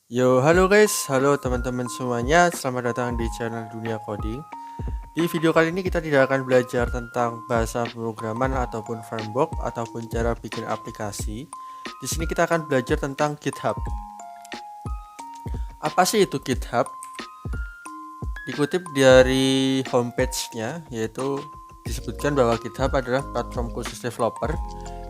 Halo guys, halo teman-teman semuanya, selamat datang di channel Dunia Coding. Di video kali ini kita tidak akan belajar tentang bahasa pemrograman ataupun framework ataupun cara bikin aplikasi. Di sini kita akan belajar tentang GitHub. Apa sih itu GitHub? Dikutip dari homepage-nya, yaitu disebutkan bahwa GitHub adalah platform khusus developer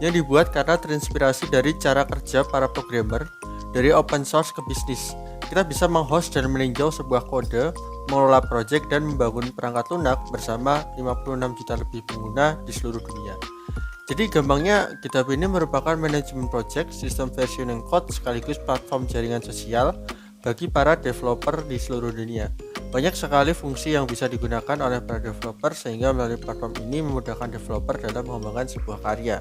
yang dibuat karena terinspirasi dari cara kerja para programmer dari open source ke bisnis. Kita bisa menghost dan meninjau sebuah kode, mengelola project dan membangun perangkat lunak bersama 56 juta lebih pengguna di seluruh dunia. Jadi gampangnya GitHub ini merupakan manajemen project, sistem versioning code sekaligus platform jaringan sosial bagi para developer di seluruh dunia. Banyak sekali fungsi yang bisa digunakan oleh para developer sehingga melalui platform ini memudahkan developer dalam mengembangkan sebuah karya.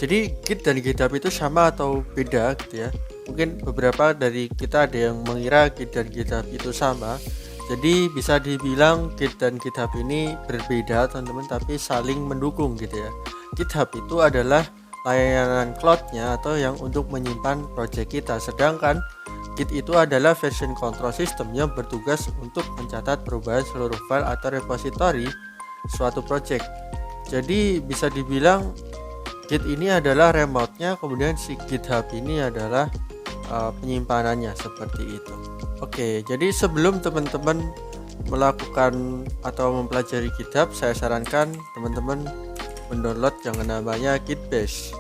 Jadi Git dan GitHub itu sama atau beda gitu ya. Mungkin beberapa dari kita ada yang mengira Git dan GitHub itu sama. Jadi bisa dibilang Git dan GitHub ini berbeda teman-teman, tapi saling mendukung gitu ya. GitHub itu adalah layanan cloud-nya atau yang untuk menyimpan project kita, sedangkan Git itu adalah version control system yang bertugas untuk mencatat perubahan seluruh file atau repository suatu project. Jadi bisa dibilang Git ini adalah remote-nya, kemudian si GitHub ini adalah penyimpanannya seperti itu. Oke, jadi sebelum teman-teman melakukan atau mempelajari GitHub, saya sarankan teman-teman mendownload yang namanya Gitbash.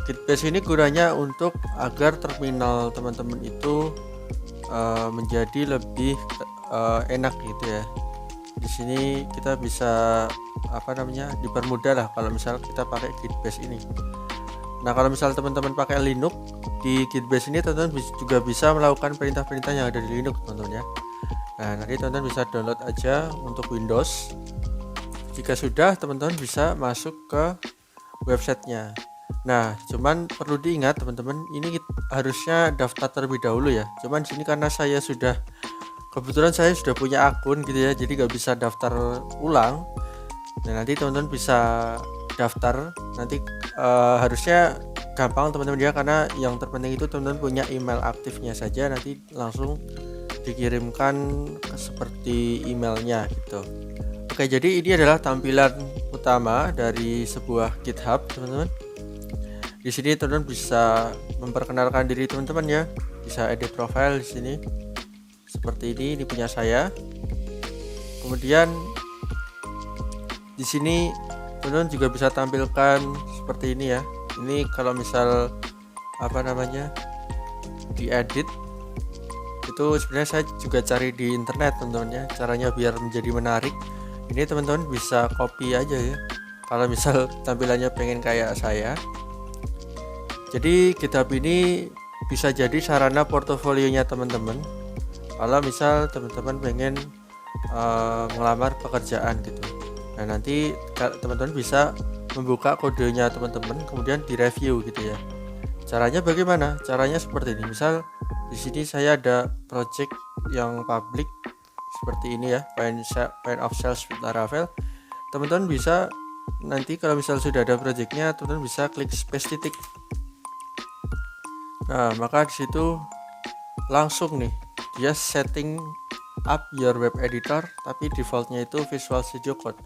Gitbash ini gunanya untuk agar terminal teman-teman itu menjadi lebih enak gitu ya. Di sini kita bisa dipermudah lah kalau misal kita pakai Gitbash ini. Nah, kalau misal teman-teman pakai Linux, di Gitbash ini teman-teman juga bisa melakukan perintah-perintah yang ada di Linux teman-teman ya. Nah, nanti teman-teman bisa download aja untuk Windows. Jika sudah, teman-teman bisa masuk ke websitenya. Nah, cuman perlu diingat teman-teman, ini harusnya daftar terlebih dahulu ya. Cuman di sini karena kebetulan saya sudah punya akun gitu ya, jadi nggak bisa daftar ulang. Nah, nanti teman-teman bisa daftar nanti harusnya gampang teman-teman ya, karena yang terpenting itu teman-teman punya email aktifnya saja, nanti langsung dikirimkan seperti emailnya gitu. Oke, jadi ini adalah tampilan utama dari sebuah GitHub teman-teman. Di sini teman-teman bisa memperkenalkan diri teman-teman ya, bisa edit profile di sini seperti ini punya saya. Kemudian di sini teman-teman juga bisa tampilkan seperti ini ya. Ini kalau misal diedit itu sebenarnya saya juga cari di internet teman-teman ya, caranya biar menjadi menarik. Ini teman-teman bisa copy aja ya kalau misal tampilannya pengen kayak saya. Jadi GitHub ini bisa jadi sarana portofolionya teman-teman kalau misal teman-teman pengen melamar pekerjaan gitu. Nah, nanti teman-teman bisa membuka kodenya teman-teman kemudian direview gitu ya. Caranya bagaimana? Caranya seperti ini. Misal di sini saya ada project yang public seperti ini ya, point of sales with Laravel. Teman-teman bisa nanti kalau misal sudah ada projectnya, teman-teman bisa klik space titik. Nah, maka di situ langsung nih dia setting up your web editor, tapi defaultnya itu Visual Studio Code.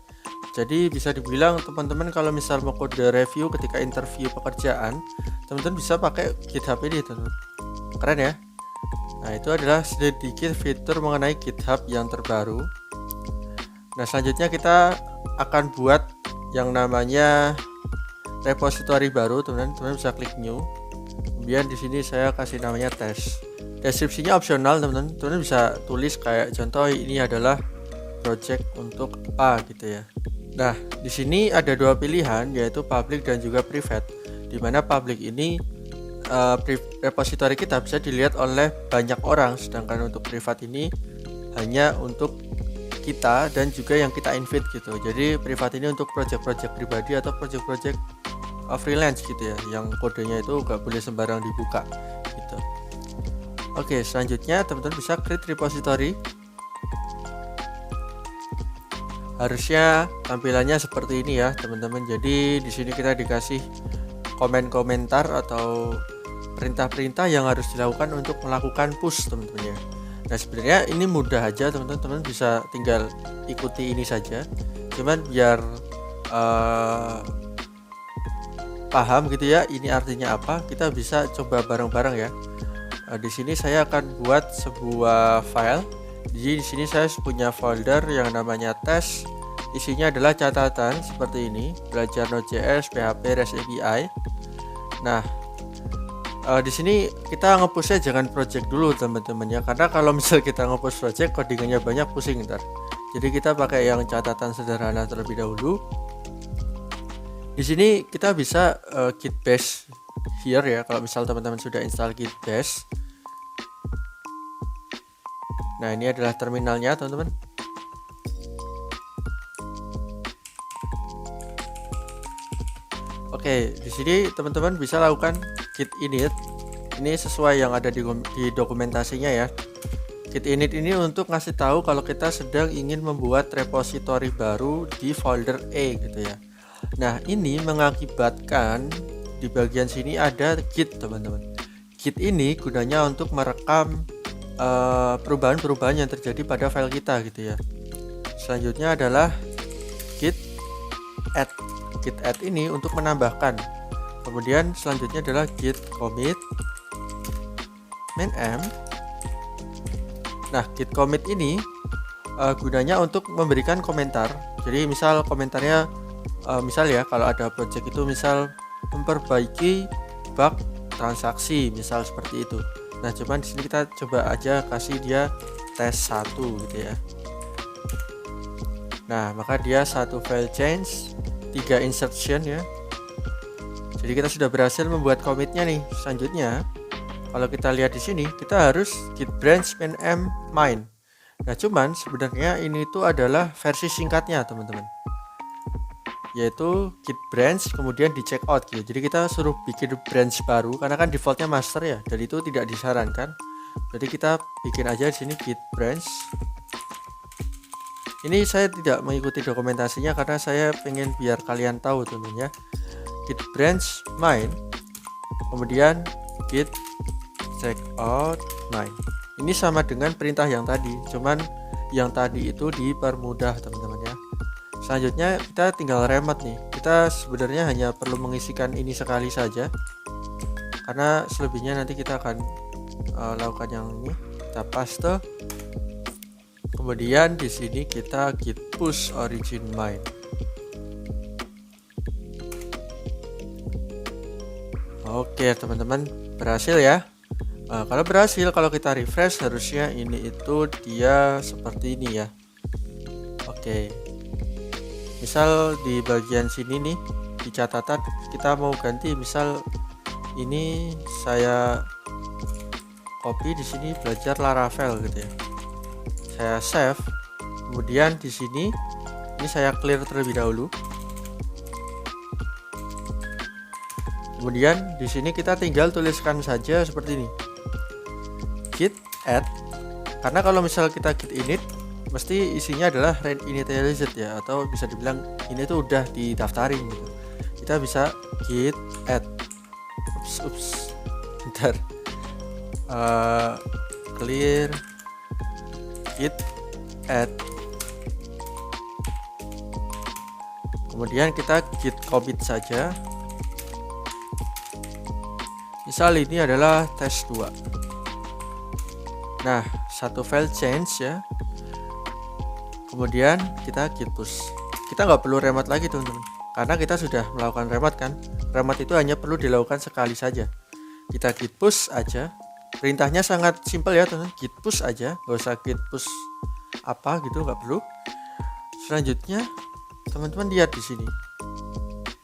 Jadi bisa dibilang teman-teman kalau misal mau kode review ketika interview pekerjaan, teman-teman bisa pakai GitHub ini teman-teman. Keren ya. Nah, itu adalah sedikit fitur mengenai GitHub yang terbaru. Nah, selanjutnya kita akan buat yang namanya repository baru, teman-teman bisa klik new. Kemudian di sini saya kasih namanya test. Deskripsinya opsional teman-teman. Teman-teman bisa tulis kayak contoh ini adalah project untuk apa gitu ya. Nah, di sini ada dua pilihan, yaitu public dan juga private. Di mana public ini repository kita bisa dilihat oleh banyak orang, sedangkan untuk privat ini hanya untuk kita dan juga yang kita invite gitu. Jadi privat ini untuk project-project pribadi atau project-project freelance gitu ya, yang kodenya itu gak boleh sembarang dibuka gitu. Oke, selanjutnya teman-teman bisa create repository. Harusnya tampilannya seperti ini ya teman-teman. Jadi di sini kita dikasih komen-komentar atau perintah-perintah yang harus dilakukan untuk melakukan push, teman-teman ya. Nah, sebenarnya ini mudah aja, teman-teman bisa tinggal ikuti ini saja. Cuman biar paham gitu ya, ini artinya apa, kita bisa coba bareng-bareng ya. Di sini saya akan buat sebuah file. Jadi di sini saya punya folder yang namanya test. Isinya adalah catatan seperti ini, belajar Node.js, PHP, REST API. Nah, di sini kita nge-pushnya jangan project dulu teman-teman ya, karena kalau misal kita nge-push project codingannya banyak, pusing ntar. Jadi kita pakai yang catatan sederhana terlebih dahulu. Di sini kita bisa git bash here ya, kalau misal teman-teman sudah install git bash. Nah, ini adalah terminalnya teman-teman. Oke, di sini teman-teman bisa lakukan git init. Ini sesuai yang ada di dokumentasinya ya. Git init ini untuk ngasih tahu kalau kita sedang ingin membuat repositori baru di folder E gitu ya. Nah, ini mengakibatkan di bagian sini ada git teman-teman. Git ini gunanya untuk merekam perubahan-perubahan yang terjadi pada file kita gitu ya. Selanjutnya adalah git add. Git add ini untuk menambahkan. Kemudian selanjutnya adalah git commit main m. Nah, git commit ini gunanya untuk memberikan komentar. Jadi misal komentarnya misal ya, kalau ada project itu misal memperbaiki bug transaksi misal seperti itu. Nah, cuman di sini kita coba aja kasih dia tes 1 gitu ya. Nah, maka dia 1 file change, 3 insertion ya. Jadi kita sudah berhasil membuat commitnya nih. Selanjutnya, kalau kita lihat di sini, kita harus git branch main m main. Nah, cuman sebenarnya ini itu adalah versi singkatnya teman-teman, yaitu git branch kemudian di checkout gitu. Jadi kita suruh bikin branch baru karena kan defaultnya master ya, dan itu tidak disarankan. Jadi kita bikin aja di sini git branch. Ini saya tidak mengikuti dokumentasinya karena saya pengen biar kalian tahu teman-teman ya. Git branch main, kemudian git checkout main. Ini sama dengan perintah yang tadi, cuman yang tadi itu dipermudah teman-teman ya. Selanjutnya kita tinggal remote nih. Kita sebenarnya hanya perlu mengisikan ini sekali saja, karena selebihnya nanti kita akan lakukan yang ini. Kita paste. Kemudian di sini kita git push origin main. Oke teman-teman, berhasil ya. Kalau berhasil, kalau kita refresh harusnya ini itu dia seperti ini ya. Oke. Misal di bagian sini nih di catatan kita mau ganti, misal ini saya copy di sini belajar Laravel gitu ya. Saya save. Kemudian di sini ini saya clear terlebih dahulu. Kemudian di sini kita tinggal tuliskan saja seperti ini. Git add. Karena kalau misal kita git init mesti isinya adalah initialized ya, atau bisa dibilang ini tuh udah didaftarin gitu. Kita bisa git add. Ups. Bentar. Clear git add. Kemudian kita git commit saja. Misal ini adalah tes 2. Nah, 1 file change ya. Kemudian kita git push. Kita nggak perlu remote lagi teman-teman, karena kita sudah melakukan remote kan. Remote itu hanya perlu dilakukan sekali saja. Kita git push aja. Perintahnya sangat simpel ya teman-teman. Git push aja, nggak usah git push apa gitu, nggak perlu. Selanjutnya teman-teman lihat di sini.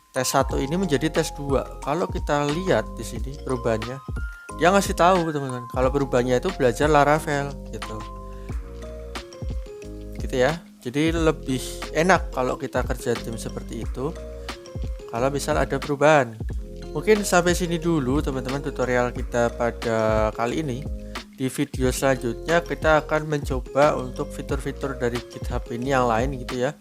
Tes 1 ini menjadi tes 2. Kalau kita lihat di sini perubahannya, dia ngasih tahu teman-teman kalau perubahannya itu belajar Laravel gitu. Gitu ya. Jadi lebih enak kalau kita kerja tim seperti itu. Kalau misal ada perubahan. Mungkin sampai sini dulu teman-teman tutorial kita pada kali ini. Di video selanjutnya kita akan mencoba untuk fitur-fitur dari GitHub ini yang lain gitu ya.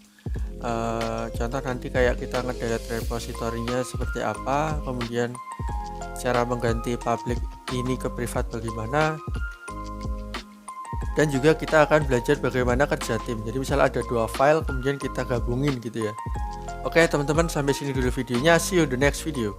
Contoh nanti kayak kita ngedelete repositorinya seperti apa, kemudian cara mengganti public ini ke privat bagaimana, dan juga kita akan belajar bagaimana kerja tim. Jadi misalnya ada 2 file kemudian kita gabungin gitu ya. Oke teman-teman, sampai sini dulu videonya, see you in the next video.